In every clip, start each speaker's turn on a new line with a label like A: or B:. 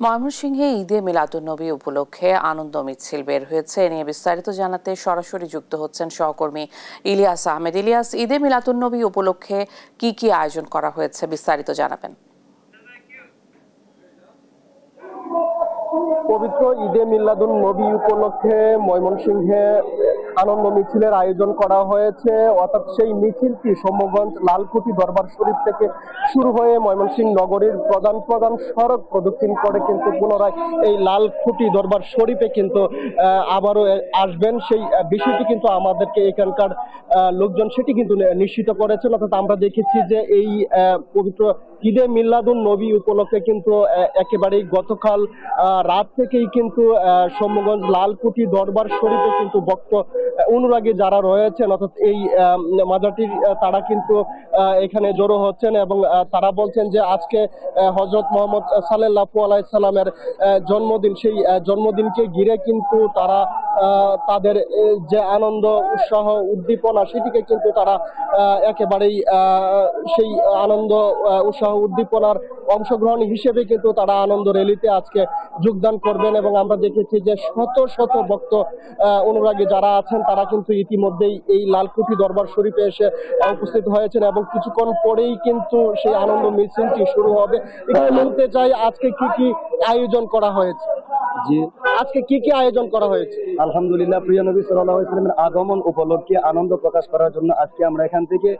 A: ময়মনসিংহে ঈদে মিলাদুন্নবী উপলক্ষে আনন্দ মিছিল বের হয়েছে। এ নিয়ে বিস্তারিত জানাতে সরাসরি যুক্ত হচ্ছেন সহকর্মী ইলিয়াস আহমেদ। ইলিয়াস, ঈদে মিলাদুন্নবী উপলক্ষে কি কি আয়োজন করা হয়েছে বিস্তারিত জানাবেন।
B: পবিত্র ঈদে মিলাদুন নবী উপলক্ষে ময়মনসিংহে আনন্দ মিছিলের আয়োজন করা হয়েছে। অর্থাৎ সেই মিছিলটি সৌম্যগঞ্জ লালকুঠি দরবার শরীফ থেকে শুরু হয়ে ময়মনসিংহ নগরীর প্রধান প্রধান সড়ক প্রদক্ষিণ করে কিন্তু পুনরায় এই লালকুঠি দরবার শরীফে কিন্তু আবারও আসবেন। সেই বিষয়টি কিন্তু আমাদেরকে এখানকার লোকজন সেটি কিন্তু নিশ্চিত করেছেন। অর্থাৎ আমরা দেখেছি যে এই পবিত্র ঈদে মিলাদুন নবী উপলক্ষে কিন্তু একেবারেই গতকাল রাত থেকেই কিন্তু সৌম্যগঞ্জ লালকুঠি দরবার শরীফে কিন্তু ভক্ত অনুরাগী যারা রয়েছেন অর্থাৎ এই মাজারটির তারা কিন্তু এখানে জড়ো হচ্ছেন এবং তারা বলছেন যে আজকে হযরত মুহাম্মদ সাল্লাল্লাহু আলাইহি সাল্লামের জন্মদিন, সেই জন্মদিনকে ঘিরে কিন্তু তারা তাদের যে আনন্দ উৎসাহ উদ্দীপনা সেটিকে কিন্তু তারা একেবারেই সেই আনন্দ উৎসাহ উদ্দীপনার অংশগ্রহণ হিসেবে কিন্তু তারা আনন্দ র্যালিতে আজকে যোগদান করবেন। এবং আমরা দেখেছি যে শত শত ভক্ত অনুরাগী যারা আছেন তারা কিন্তু ইতিমধ্যেই এই লালকুঠি দরবার শরীফে এসে উপস্থিত হয়েছেন এবং কিছুক্ষণ পরেই কিন্তু সেই আনন্দ মিছিলটি শুরু হবে। এখানে বলতে চাই আজকে কি কি আয়োজন করা হয়েছে।
C: জি,
B: আজকে কি কি আয়োজন করা হয়েছে?
C: আলহামদুলিল্লাহ, প্রিয় নবী সাল্লাল্লাহু আলাইহি ওয়াসাল্লামের আগমন উপলক্ষে আনন্দ প্রকাশ করার জন্য আজকে আমরা এখান থেকে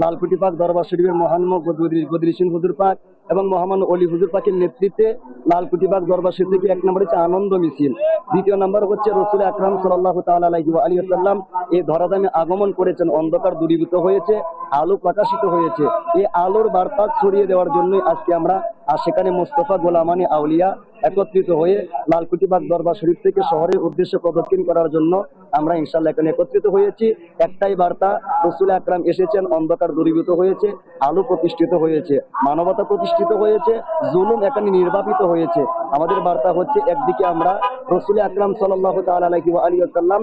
C: লালকুঠি পাক দরবার শরীফের মহান বদরুদ্দিন হুজুর পাক এবং মহামান্য অলি হুজুর পাকের নেতৃত্বে লালকুঠি পাক দরবার শরীফ থেকে এক নম্বর হচ্ছে আনন্দ মিছিল, দ্বিতীয় নম্বর হচ্ছে রাসূল আকরাম সাল্লাল্লাহু তাআলা আলাইহি ওয়া আলিহি ওয়াসাল্লাম এই ধরাধামে আগমন করেছেন, অন্ধকার দূরীভূত হয়েছে, আলো প্রকাশিত হয়েছে। এই আলোর বার্তা ছড়িয়ে দেওয়ার জন্যই আজকে আমরা সেখানে মুস্তাফা গোলামানি আউলিয়া একত্রিত হয়ে লালকুঠি পাক দরবার শরীফ থেকে শহরের উদ্দেশ্যে প্রদক্ষিণ করার জন্য আমরা ইনশাআল্লাহ এখানে একত্রিত হয়েছি। একটাই বার্তা, রাসূল আকরাম এসেছেন, অন্ধকার দূরীভূত হয়েছে, আলো প্রতিষ্ঠিত হয়েছে, মানবতা প্রতিষ্ঠিত হয়েছে, জুলুম এখানে নির্বাপিত হয়েছে। আমাদের বার্তা হচ্ছে একদিকে আমরা রাসূল আকরাম সাল্লাল্লাহু তাআলা আলাইহি ওয়া আলিহি ওয়াসাল্লাম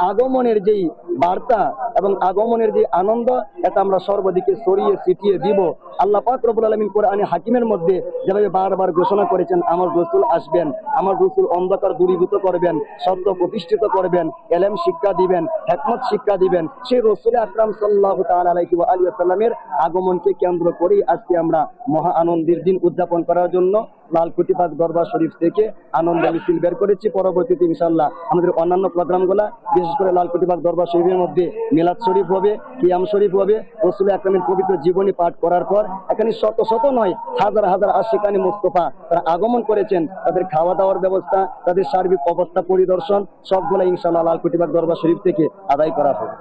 C: আগমনের যেই বার্তা এবং আগমনের যে আনন্দ এটা আমরা সর্বদিকে ছড়িয়ে ছিটিয়ে দিব। আল্লাহ পাক রব্বুল আলামিন কোরআনে হাকিমের মধ্যে যেভাবে বারবার ঘোষণা করেছেন আমার রাসূল আসবেন, আমার রাসূল অন্ধকার দূরীভূত করবেন, সত্য প্রতিষ্ঠিত করবেন, ইলম শিক্ষা দিবেন, হিকমত শিক্ষা দিবেন, সেই রাসূল আকরাম সাল্লাল্লাহু তাআলা আলাইহি ওয়া আলিহি ওয়াসাল্লামের আগমনকে কেন্দ্র করেই আজকে আমরা মহা আনন্দের দিন উদযাপন করার জন্য লালকুঠি পাক দরবার শরীফ থেকে আনন্দ মিছিল বের করেছি। পরবর্তীতে ইনশাআল্লাহ আমাদের অন্যান্য প্রোগ্রামগুলো, বিশেষ করে লালকুঠি পাক দরবার শরীফের মধ্যে মিলাদ শরীফ হবে, কিয়াম শরীফ হবে। রাসূল আকরামের পবিত্র জীবনী পাঠ করার পর এখানে শত শত নয় হাজার হাজার আশিকানি মুস্তাফা তারা আগমন করেছেন, তাদের খাওয়া দাওয়ার ব্যবস্থা, তাদের সার্বিক অবস্থা পরিদর্শন সবগুলো ইনশাআল্লাহ লালকুঠি পাক দরবার শরীফ থেকে আদায় করা হবে।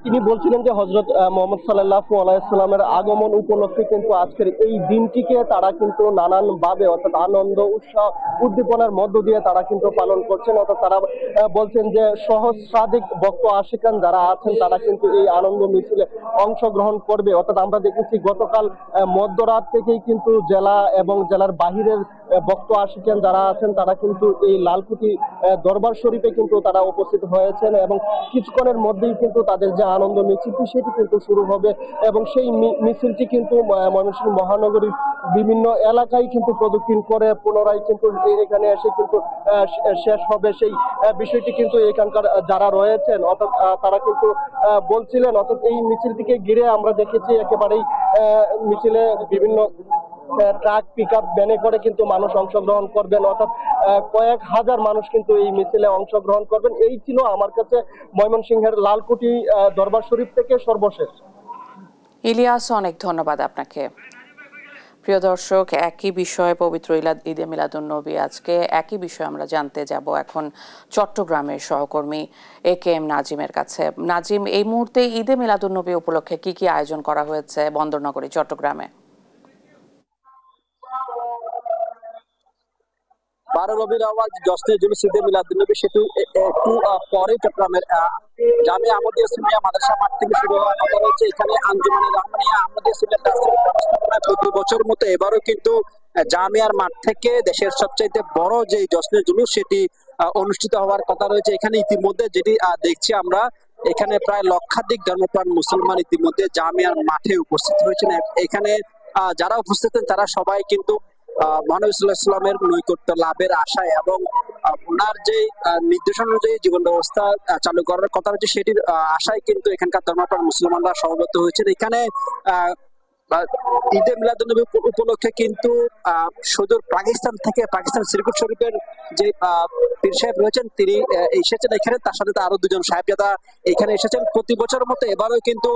B: তিনি বলছিলেন যে হযরত মুহাম্মদ সাল্লাল্লাহু আলাইহি সাল্লামের আগমন উপলক্ষে কিন্তু আজকের এই দিনটিকে তারা কিন্তু নানান ভাবে অর্থাৎ আনন্দ উৎসাহ উদ্দীপনার মধ্য দিয়ে তারা কিন্তু পালন করছেন। অর্থাৎ তারা বলছেন যে সহস্রাধিক ভক্ত আশিকান যারা আছেন তারা কিন্তু এই আনন্দ মিছিলে অংশগ্রহণ করবে। অর্থাৎ আমরা দেখেছি গতকাল মধ্যরাত থেকেই কিন্তু জেলা এবং জেলার বাহিরের ভক্ত আশিকান যারা আছেন তারা কিন্তু এই লালকুঠি দরবার শরীফে কিন্তু তারা উপস্থিত হয়েছেন এবং কিছুক্ষণের মধ্যেই কিন্তু তাদের যে আনন্দ মিছিলটি সেটি কিন্তু শুরু হবে এবং সেই মিছিলটি কিন্তু ময়মনসিংহ মহানগরীর বিভিন্ন এলাকায় কিন্তু প্রদক্ষিণ করে পুনরায় কিন্তু এখানে এসে কিন্তু শেষ হবে। সেই বিষয়টি কিন্তু এখানকার যারা রয়েছেন অর্থাৎ তারা কিন্তু বলছিলেন। অর্থাৎ এই মিছিলটিকে ঘিরে আমরা দেখেছি একেবারেই মিছিলে বিভিন্ন ট্রাক, পিকআপ, ভ্যানে করে কিন্তু মানুষ অংশগ্রহণ করবেন। অর্থাৎ কয়েক হাজার মানুষ কিন্তু এই মিছিলে অংশগ্রহণ করবেন। এই ছিল আমার কাছে ময়মনসিংহের লালকুঠি দরবার শরীফ থেকে সর্বশেষ।
A: ইলিয়াস, অনেক ধন্যবাদ আপনাকে। প্রিয় দর্শক, একই বিষয়ে পবিত্র ঈদে মিলাদুন্নবী আজকে একই বিষয়ে আমরা জানতে যাব এখন চট্টগ্রামের সহকর্মী AK-M নাজিমের কাছে। নাজিম, এই মুহূর্তে ঈদে মিলাদুন্নবী উপলক্ষে কি কি আয়োজন করা হয়েছে বন্দরনগরী চট্টগ্রামে?
D: 12 রবিউল আউয়াল জশ্নে জুলুস ঈদে মিলাদুন্নবী সেতু একটু পরে চট্টগ্রামের জামিয়া আহমদিয়া সুন্নিয়া মাদ্রাসা মাঠ থেকে শুরু হওয়ার কথা রয়েছে। এখানে আঞ্জুমানে রহমানিয়া আহমদিয়া সুন্নিয়া ট্রাস্টের ব্যবস্থাপনায় প্রতি বছর মতো এবারও কিন্তু জামিয়ার মাঠ থেকে দেশের সবচাইতে বড় যে জশ্নে জুলুস সেটি অনুষ্ঠিত হওয়ার কথা রয়েছে। এখানে ইতিমধ্যে যেটি দেখছি আমরা, এখানে প্রায় লক্ষাধিক ধর্মপ্রাণ মুসলমান ইতিমধ্যে জামিয়ার মাঠে উপস্থিত হয়েছেন। এখানে যারা উপস্থিত তারা সবাই কিন্তু মহানবী সাল্লাল্লাহু আলাইহি ওয়াসাল্লামের নৈকট্য লাভের আশায় এবং ওনার যে নির্দেশনা অনুযায়ী জীবন ব্যবস্থা চালু করার কথা হচ্ছে সেটির আশায় কিন্তু এখানকার ধর্মপ্রাণ মুসলমানরা সমবেত হয়েছেন। এখানে ঈদে মিলাদুন্নবী উপলক্ষে কিন্তু সুদূর পাকিস্তান থেকে পাকিস্তান সিরকুট শরীফের যে পীর সাহেব রয়েছেন তিনি এসেছেন এখানে, তার সাথে আরো দুজন সাহেবজাদা এখানে এসেছেন। প্রতি বছরের মতো এবারও কিন্তু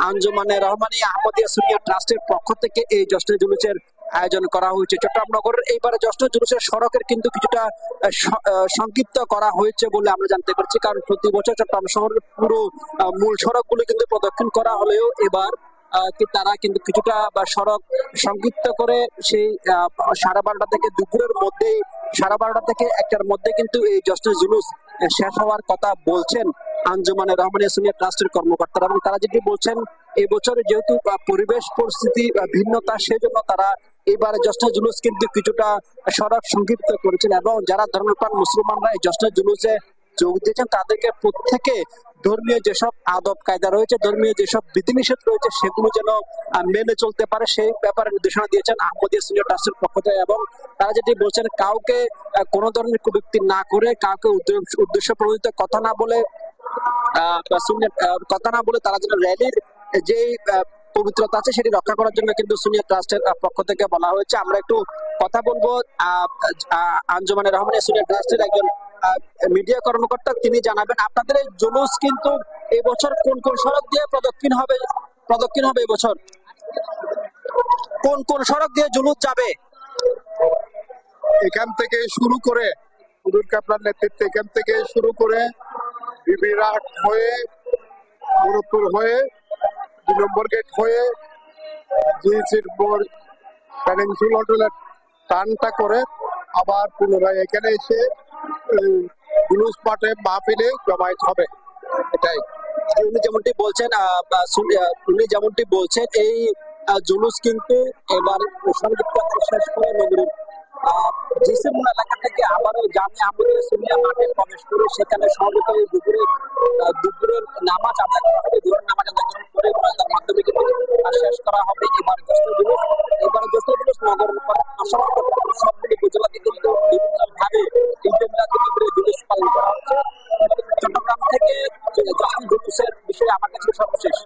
D: আঞ্জুমানে রহমানিয়া আহমদিয়া সুন্নিয়া ট্রাস্টের পক্ষ থেকে এই জশ্নে জুলুসের আয়োজন করা হয়েছে। চট্টগ্রাম নগরের এইবারে জশ্নে জুলুসের সড়কের কিন্তু কিছুটা সংক্ষিপ্ত করা হয়েছে বলে আমরা জানতে পারছি, কারণ প্রতি বছর চট্টগ্রাম শহরের পুরো মূল সড়কগুলো কিন্তু প্রদক্ষিণ করা হলেও এবার তারা কিন্তু কিছুটা সড়ক সংক্ষিপ্ত করে সেই 12:30 থেকে দুপুরের মধ্যেই 12:30 থেকে 1টার মধ্যে কিন্তু এই জশ্নে জুলুস শেষ হওয়ার কথা বলছেন আঞ্জুমানে রহমানিয়া সুন্নিয়া ট্রাস্টের কর্মকর্তারা। এবং তারা যেটি বলছেন এই বছর যেহেতু পরিবেশ পরিস্থিতি ভিন্নতা সেজন্য তারা এবার জশ্নে জুলুস কিন্তু কিছুটা সড়ক সংক্ষিপ্ত করেছেন এবং যারা ধর্মপ্রাণ মুসলমানরা এই জশ্নে জুলুসে যোগ দিয়েছেন তাদেরকে প্রত্যেকে ধর্মীয় যেসব আদব কায়দা রয়েছে, ধর্মীয় যেসব বিধিনিষেধ রয়েছে সেগুলো যেন মেনে চলতে পারে সেই ব্যাপারে নির্দেশনা দিয়েছেন আহমদিয়া সুন্নিয়া ট্রাস্টের পক্ষ থেকে। এবং তারা যেটি বলছেন কাউকে কোনো ধরনের কুযুক্তি না করে, কাউকে উদ্দেশ্য প্রণোদিত কথা না বলে তারা যেন র্যালির যে পবিত্রতা আছে সেটি রক্ষা করার জন্য কিন্তু সুন্নিয়া ট্রাস্টের পক্ষ থেকে বলা হয়েছে। আমরা একটু কথা বলবো আঞ্জুমানে রহমানিয়া সুন্নিয়া ট্রাস্টের একজন মিডিয়া কর্মকর্তা, তিনি জানাবেন আপনাদের এই জুলুস কিন্তু এই বছর কোন কোন সড়ক দিয়ে প্রদক্ষিণ হবে এবছর, কোন কোন সড়ক দিয়ে জুলুস যাবে?
E: এখান থেকে শুরু করে হুজুর কাবলার নেতৃত্বে এখান থেকে শুরু করে বিবিরাট হয়ে মুরব্বর হয়ে 2 নম্বর গেট হয়ে পেনিনসুল হোটেলের টার্নটা করে আবার পুনরায় এখানে এসে জুলুস মাঠে মাহফিলে জমায়েত হবে। এটাই
D: উনি যেমনটি বলছেন এই জুলুস কিন্তু এবার সংযুক্ত শেষ করে নগরীর জিসিমুল এলাকা থেকে আবারও জামিয়া আহমদিয়া সুন্নিয়া মাঠে প্রবেশ করে সেখানে সমবেত দুপুরের নামাজ আদায় করা হবে। দুপুরের নামাজ আদায় করার পরে তার মাধ্যমে কিন্তু শেষ করা হবে এবার জশ্নে জুলুস। এবার জশ্নে জুলুস নগর পাশাপাশি সবগুলি উপজেলাতে কিন্তু বিভিন্নভাবে ঈদে মিলাদুন্নবীর জুলুস পালন করা হচ্ছে। চট্টগ্রাম থেকে জশ্নে জুলুসের বিষয়ে আমার কাছে সর্বশেষ।